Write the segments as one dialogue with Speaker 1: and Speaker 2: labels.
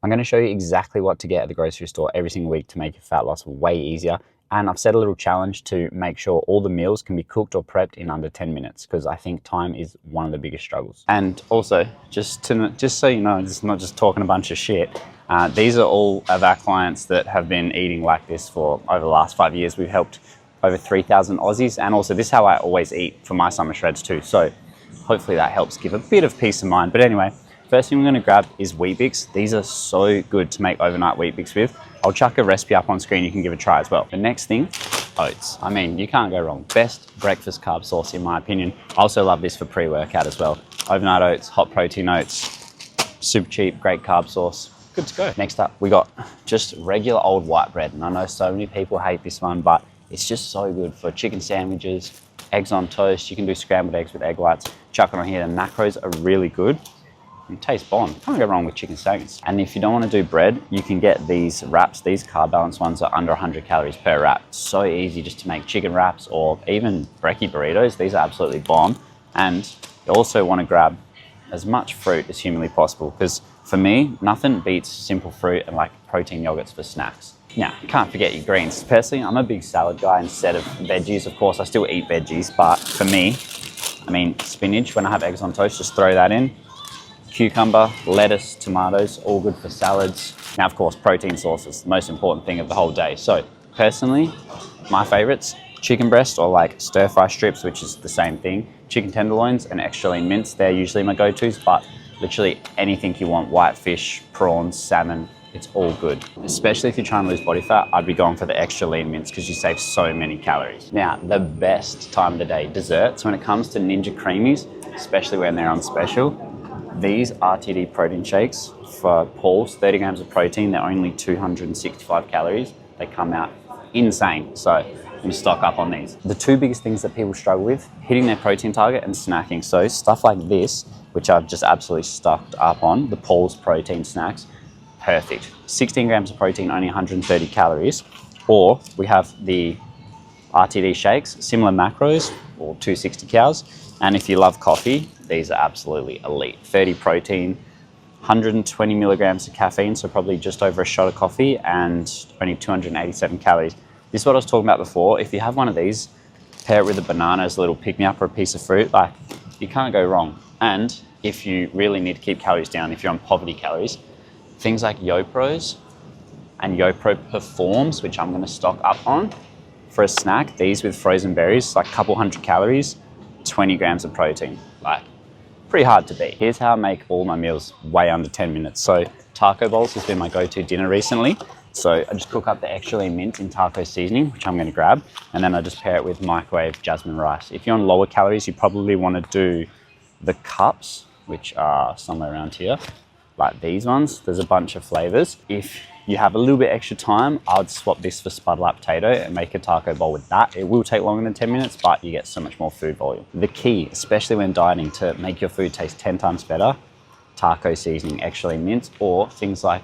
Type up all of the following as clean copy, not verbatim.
Speaker 1: I'm going to show you exactly what to get at the grocery store every single week to make your fat loss way easier. And I've set a little challenge to make sure all the meals can be cooked or prepped in under 10 minutes because I think time is one of the biggest struggles. And also, just so you know, it's not just talking a bunch of shit. These are all of our clients that have been eating like this for over the last 5 years. We've helped over 3,000 Aussies, and also this is how I always eat for my summer shreds too. So hopefully that helps give a bit of peace of mind. But anyway, first thing we're going to grab is Weet-Bix. These are so good to make overnight Weet-Bix with. I'll chuck a recipe up on screen, you can give it a try as well. The next thing, oats. I mean, you can't go wrong. Best breakfast carb source in my opinion. I also love this for pre-workout as well. Overnight oats, hot protein oats, super cheap, great carb source. Good to go. Next up, we got just regular old white bread. And I know so many people hate this one, but it's just so good for chicken sandwiches, eggs on toast. You can do scrambled eggs with egg whites. Chuck it on here. The macros are really good. It tastes bomb. Can't go wrong with chicken nuggets. And if you don't want to do bread, you can get these wraps. These carb balance ones are under 100 calories per wrap. So easy just to make chicken wraps or even brekkie burritos. These are absolutely bomb. And you also want to grab as much fruit as humanly possible because for me, nothing beats simple fruit and like protein yogurts for snacks. Now, you can't forget your greens. Personally, I'm a big salad guy instead of veggies. Of course, I still eat veggies, but for me, I mean, spinach, when I have eggs on toast, just throw that in. Cucumber, lettuce, tomatoes, all good for salads. Now, of course, protein sources, the most important thing of the whole day. So, personally, my favorites, chicken breast or like stir-fry strips, which is the same thing. Chicken tenderloins and extra lean mince, they're usually my go-tos, but literally anything you want, white fish, prawns, salmon, it's all good. Especially if you're trying to lose body fat, I'd be going for the extra lean mince because you save so many calories. Now, the best time of the day, desserts. When it comes to Ninja Creamies, especially when they're on special, these RTD protein shakes for Paul's, 30 grams of protein, they're only 265 calories. They come out insane. So I'm gonna stock up on these. The two biggest things that people struggle with, hitting their protein target and snacking. So stuff like this, which I've just absolutely stocked up on, the Paul's protein snacks, perfect. 16 grams of protein, only 130 calories. Or we have the RTD shakes, similar macros, or 260 calories. And if you love coffee, these are absolutely elite. 30 protein, 120 milligrams of caffeine, so probably just over a shot of coffee, and only 287 calories. This is what I was talking about before. If you have one of these, pair it with a banana as a little pick-me-up or a piece of fruit, like, you can't go wrong. And if you really need to keep calories down, if you're on poverty calories, things like YoPros and YoPro Performs, which I'm gonna stock up on for a snack. These with frozen berries, like a couple hundred calories, 20 grams of protein. Like, pretty hard to beat. Here's how I make all my meals way under 10 minutes. So taco bowls has been my go-to dinner recently. So I just cook up the extra lean mint in taco seasoning, which I'm gonna grab, and then I just pair it with microwave jasmine rice. If you're on lower calories, you probably wanna do the cups, which are somewhere around here, like these ones. There's a bunch of flavors. If you have a little bit extra time, I'd swap this for spud-lap potato and make a taco bowl with that. It will take longer than 10 minutes, but you get so much more food volume. The key, especially when dieting, to make your food taste 10 times better, taco seasoning, extra lean mince, or things like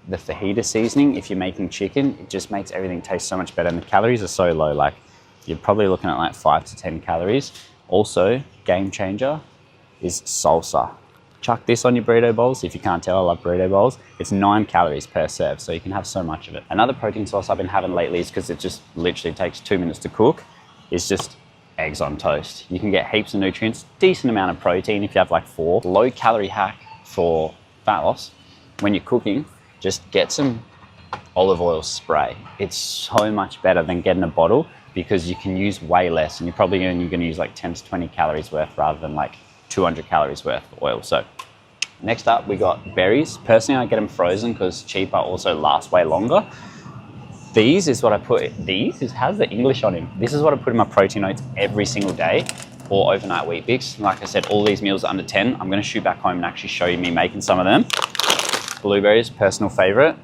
Speaker 1: the fajita seasoning. If you're making chicken, it just makes everything taste so much better, and the calories are so low. Like, you're probably looking at like 5 to 10 calories. Also, game changer is salsa. Chuck this on your burrito bowls. If you can't tell, I love burrito bowls. It's 9 calories per serve, so you can have so much of it. Another protein source I've been having lately is because it just literally takes 2 minutes to cook, is just eggs on toast. You can get heaps of nutrients, decent amount of protein if you have like 4. Low calorie hack for fat loss. When you're cooking, just get some olive oil spray. It's so much better than getting a bottle because you can use way less, and you're probably only going to use like 10 to 20 calories worth rather than like 200 calories worth of oil. So next up, we got berries. Personally, I get them frozen because cheaper, also last way longer. These is what I put, how's the English on him? This is what I put in my protein oats every single day, or overnight Weet-Bix. Like I said, all these meals are under 10. I'm gonna shoot back home and actually show you me making some of them. Blueberries, personal favorite.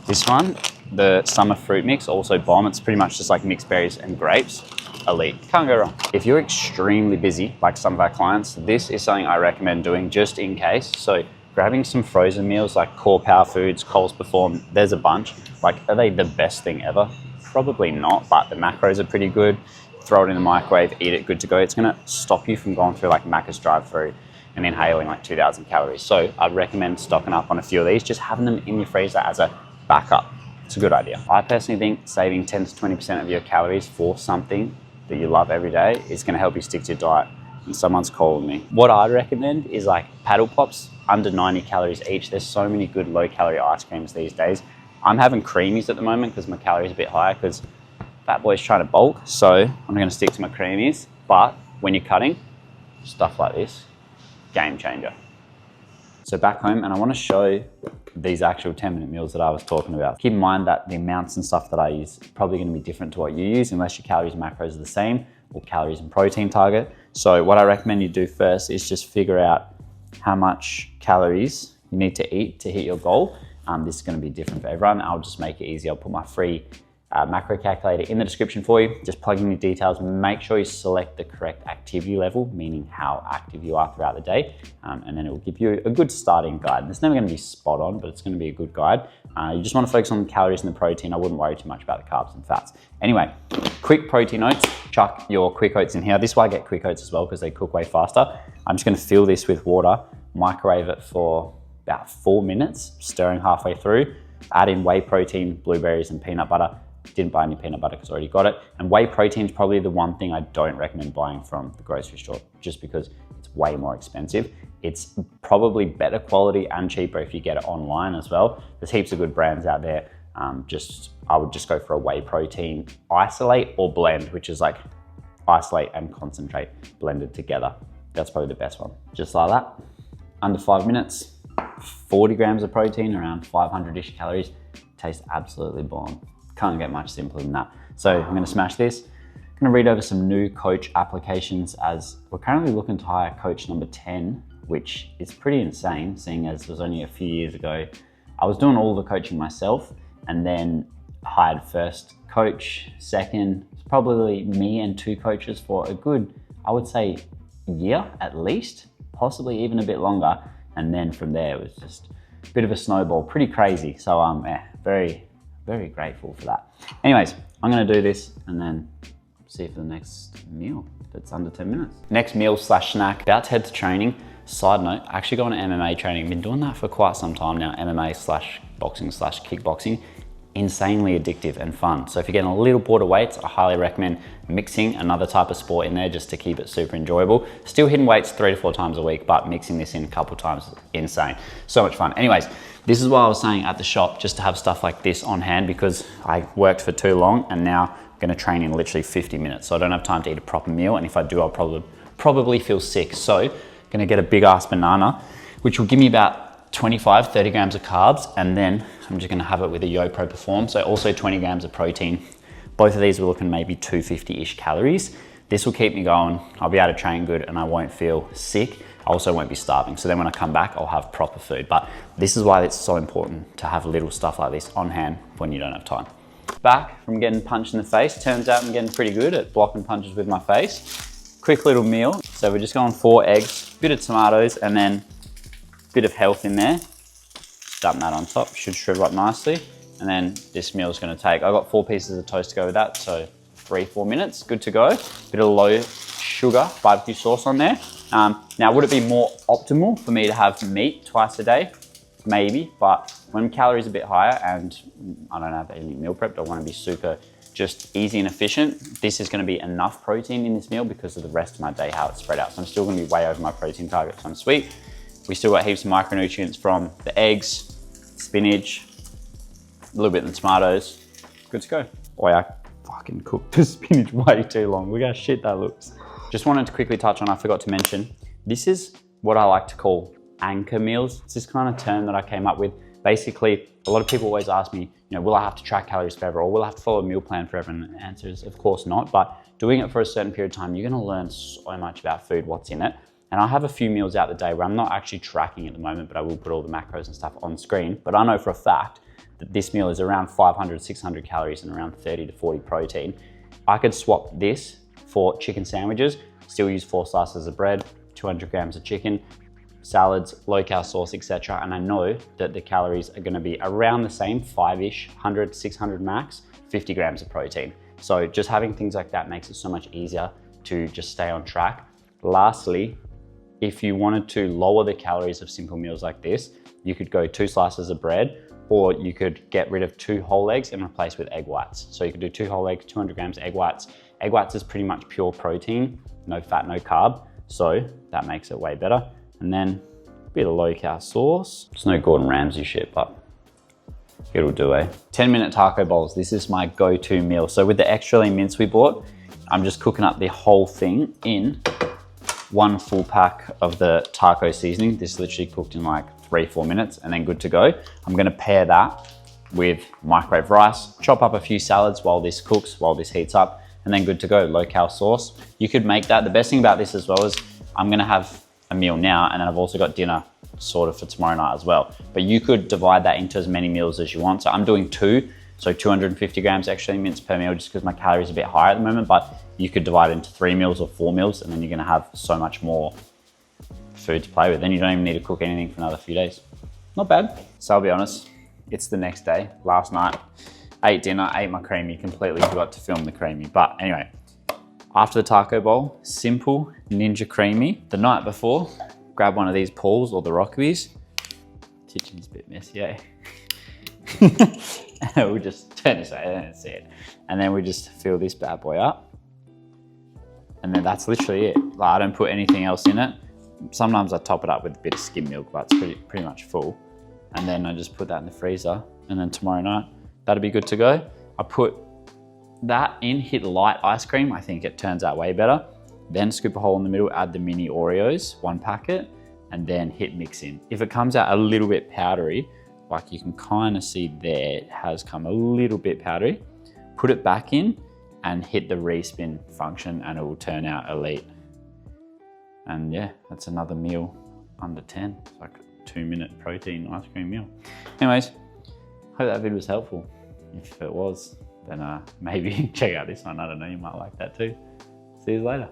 Speaker 1: This one, the summer fruit mix, also bomb. It's pretty much just like mixed berries and grapes. Elite, can't go wrong. If you're extremely busy, like some of our clients, this is something I recommend doing just in case. So grabbing some frozen meals like Core Power Foods, Coles Perform, there's a bunch. Like, are they the best thing ever? Probably not, but the macros are pretty good. Throw it in the microwave, eat it, good to go. It's gonna stop you from going through like Macca's drive-through and inhaling like 2,000 calories. So I'd recommend stocking up on a few of these, just having them in your freezer as a backup. It's a good idea. I personally think saving 10 to 20% of your calories for something that you love every day is gonna help you stick to your diet. And someone's calling me. What I'd recommend is like paddle pops, under 90 calories each. There's so many good low calorie ice creams these days. I'm having creamies at the moment because my calories are a bit higher because Fat Boy's trying to bulk. So I'm gonna stick to my creamies. But when you're cutting, stuff like this, game changer. So back home, and I wanna show these actual 10-minute meals that I was talking about. Keep in mind that the amounts and stuff that I use are probably gonna be different to what you use unless your calories and macros are the same, or calories and protein target. So what I recommend you do first is just figure out how much calories you need to eat to hit your goal. This is gonna be different for everyone. I'll just make it easy. I'll put my free macro calculator in the description for you. Just plug in your details. Make sure you select the correct activity level, meaning how active you are throughout the day. And then it will give you a good starting guide. It's never gonna be spot on, but it's gonna be a good guide. You just wanna focus on the calories and the protein. I wouldn't worry too much about the carbs and fats. Anyway, quick protein oats. Chuck your quick oats in here. This is why I get quick oats as well, because they cook way faster. I'm just gonna fill this with water, microwave it for about 4 minutes, stirring halfway through. Add in whey protein, blueberries, and peanut butter. Didn't buy any peanut butter because I already got it. And whey protein is probably the one thing I don't recommend buying from the grocery store, just because it's way more expensive. It's probably better quality and cheaper if you get it online as well. There's heaps of good brands out there. I would just go for a whey protein isolate or blend, which is like isolate and concentrate blended together. That's probably the best one. Just like that, under 5 minutes, 40 grams of protein, around 500-ish calories. Tastes absolutely bomb. Can't get much simpler than that. So I'm gonna smash this. I'm gonna read over some new coach applications, as we're currently looking to hire coach number 10, which is pretty insane, seeing as it was only a few years ago. I was doing all the coaching myself, and then hired first coach, second, it's probably me and 2 coaches for a good, I would say, year at least, possibly even a bit longer. And then from there, it was just a bit of a snowball, pretty crazy. So very, very grateful for that. Anyways, I'm gonna do this and then see you for the next meal that's under 10 minutes. Next meal slash snack, about to head to training. Side note, I actually got an MMA training. I've been doing that for quite some time now, MMA slash boxing slash kickboxing. Insanely addictive and fun. So if you're getting a little bored of weights, I highly recommend mixing another type of sport in there just to keep it super enjoyable. Still hitting weights 3 to 4 times a week, but mixing this in a couple times, insane. So much fun. Anyways, this is what I was saying at the shop, just to have stuff like this on hand, because I worked for too long and now I'm gonna train in literally 50 minutes. So I don't have time to eat a proper meal. And if I do, I'll probably feel sick. So I'm gonna get a big ass banana, which will give me about 25, 30 grams of carbs, and then I'm just gonna have it with a YoPro Perform, so also 20 grams of protein. Both of these are looking maybe 250-ish calories. This will keep me going. I'll be able to train good and I won't feel sick. I also won't be starving. So then when I come back, I'll have proper food. But this is why it's so important to have little stuff like this on hand when you don't have time. Back from getting punched in the face, turns out I'm getting pretty good at blocking punches with my face. Quick little meal. So we're just going 4 eggs, bit of tomatoes, and then bit of health in there. Dump that on top, should shrivel up nicely. And then this meal is gonna take, I got 4 pieces of toast to go with that, so 3-4 minutes, good to go. Bit of low sugar barbecue sauce on there. Now, would it be more optimal for me to have meat twice a day? Maybe, but when calories are a bit higher and I don't have any meal prep, I wanna be super just easy and efficient. This is gonna be enough protein in this meal because of the rest of my day, how it's spread out. So I'm still gonna be way over my protein target, so I'm sweet. We still got heaps of micronutrients from the eggs, spinach, a little bit of the tomatoes. Good to go. Boy, I fucking cooked the spinach way too long. Look how shit that looks. Just wanted to quickly touch on, I forgot to mention, this is what I like to call anchor meals. It's this kind of term that I came up with. Basically, a lot of people always ask me, will I have to track calories forever, or will I have to follow a meal plan forever? And the answer is, of course not. But doing it for a certain period of time, you're gonna learn so much about food, what's in it. And I have a few meals out the day where I'm not actually tracking at the moment, but I will put all the macros and stuff on screen. But I know for a fact that this meal is around 500, 600 calories and around 30 to 40 protein. I could swap this for chicken sandwiches, still use 4 slices of bread, 200 grams of chicken, salads, low-cal sauce, etc. And I know that the calories are gonna be around the same, 5-ish, 100, 600 max, 50 grams of protein. So just having things like that makes it so much easier to just stay on track. Lastly, If you wanted to lower the calories of simple meals like this, you could go 2 slices of bread, or you could get rid of 2 whole eggs and replace with egg whites. So you could do 2 whole eggs, 200 grams egg whites. Egg whites is pretty much pure protein, no fat, no carb. So that makes it way better. And then a bit of low-carb sauce. It's no Gordon Ramsay shit, but it'll do, eh? 10-minute taco bowls. This is my go-to meal. So with the extra lean mince we bought, I'm just cooking up the whole thing in 1 full pack of the taco seasoning. This is literally cooked in like 3-4 minutes and then good to go. I'm gonna pair that with microwave rice, chop up a few salads while this cooks, while this heats up, and then good to go, low-cal sauce. You could make that. The best thing about this as well is I'm gonna have a meal now, and then I've also got dinner sort of for tomorrow night as well. But you could divide that into as many meals as you want. So I'm doing 2, so 250 grams extra lean mince per meal, just because my calories are a bit higher at the moment, but you could divide it into 3 meals or 4 meals, and then you're gonna have so much more food to play with. Then you don't even need to cook anything for another few days. Not bad. So I'll be honest, it's the next day. Last night, ate dinner, ate my creamy, completely forgot to film the creamy. But anyway, after the taco bowl, simple Ninja Creamy. The night before, grab one of these pools or the Rockabies. Kitchen's a bit messy, eh? And we'll just turn this way, that's it. And then we just fill this bad boy up. And then that's literally it. Like, I don't put anything else in it. Sometimes I top it up with a bit of skim milk, but it's pretty much full. And then I just put that in the freezer. And then tomorrow night, that'll be good to go. I put that in, hit light ice cream. I think it turns out way better. Then scoop a hole in the middle, add the mini Oreos, 1 packet, and then hit mix in. If it comes out a little bit powdery, like you can kind of see there, it has come a little bit powdery, put it back in and hit the respin function and it will turn out elite. And yeah, that's another meal under 10. It's like a 2-minute protein ice cream meal. Anyways, hope that video was helpful. If it was, then maybe check out this one. I don't know, you might like that too. See you later.